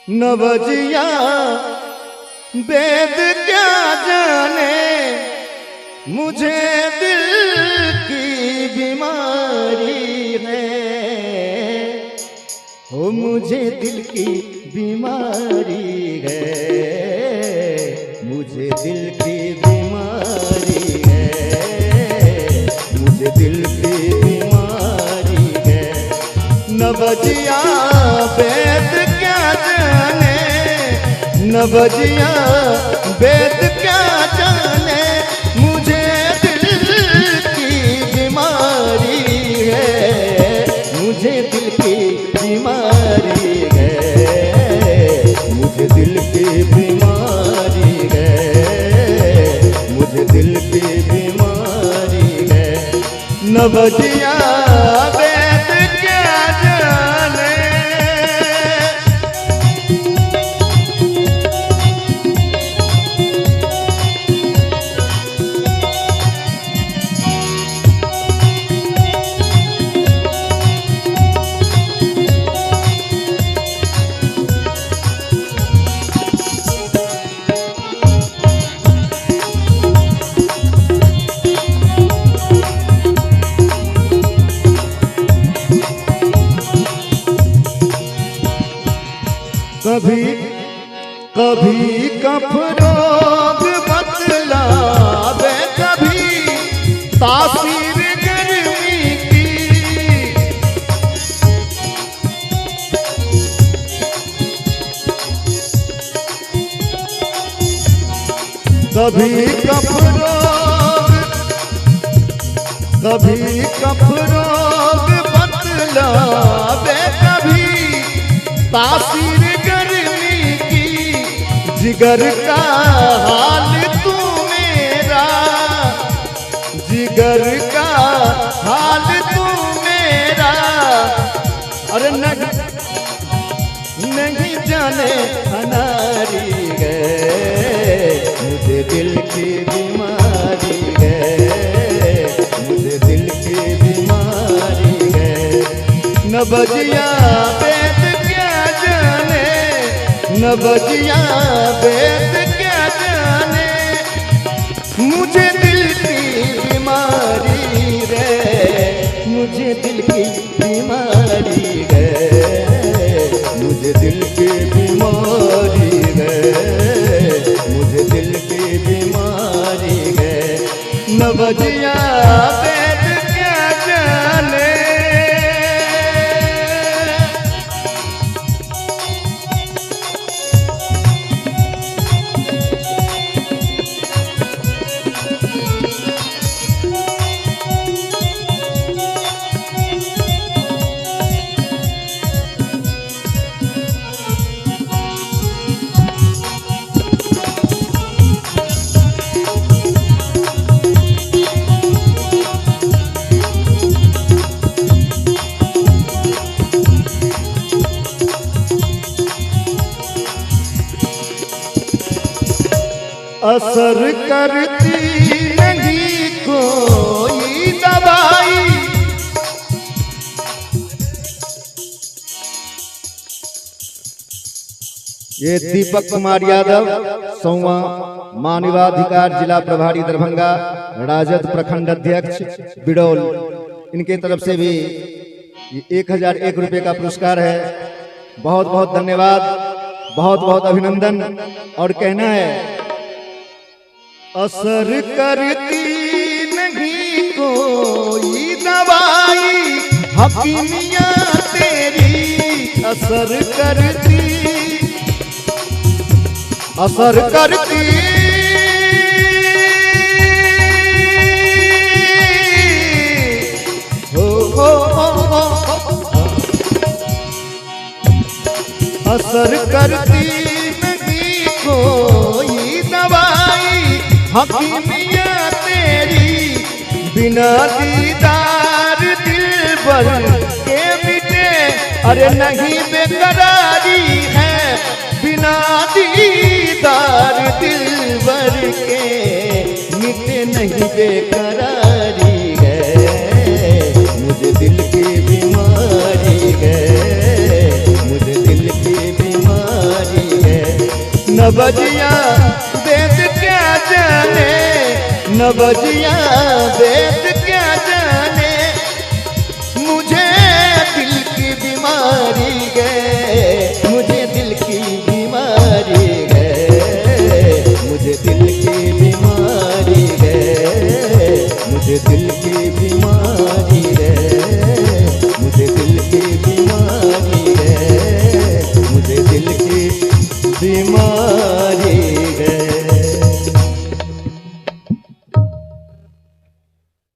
नवजिया वेद क्या जाने, मुझे दिल की बीमारी है। हो मुझे दिल की बीमारी है, मुझे दिल की बीमारी है, मुझे दिल की बीमारी है। नवजिया वेद क्या जाने, नवजिया वेद क्या जाने, मुझे दिल की बीमारी है, मुझे दिल की बीमारी है, मुझे दिल की बीमारी है, मुझे दिल की बीमारी है। नवजिया वेद क्या जाने। कभी कभी कफ रोग बतलावे, कभी तासीर गर्मी की, कभी कफ रोग, कभी कफ रोग बतलावे, कभी तासीर जिगर का हाल तू मेरा, जिगर का हाल तू मेरा। अरे नहीं जाने अनारी है, मुझे दिल की बीमारी है, मुझे दिल की बीमारी है। नवजिया वेद क्या जाने, नवजिया वेद क्या जाने, मुझे दिल की बीमारी है, मुझे दिल की बीमारी है, मुझे दिल की बीमारी है, मुझे दिल की बीमारी है। नवजिया वेद क्या जाने। असर करती नहीं कोई दवाई, ये दीपक कुमार यादव, सौवा मानवाधिकार जिला प्रभारी दरभंगा, राजद प्रखंड अध्यक्ष बिडौल, इनके तरफ से भी 1001 रुपये का पुरस्कार है। बहुत बहुत धन्यवाद, बहुत बहुत अभिनंदन। और कहना है, असर करती नहीं कोई दवाई, हकीमियाँ तेरी असर करती, असर करती, असर करती नहीं कोई दवाई, हकीमियाँ तेरी, बिना दीदार दिल भर के मिटे। अरे नहीं बेकरारी है, बिना दीदार दिल भर के मिटे नहीं बेकरारी है, मुझे दिल की बीमारी है, मुझे दिल की बीमारी नवजिया वेद क्या जाने, नवजिया वेद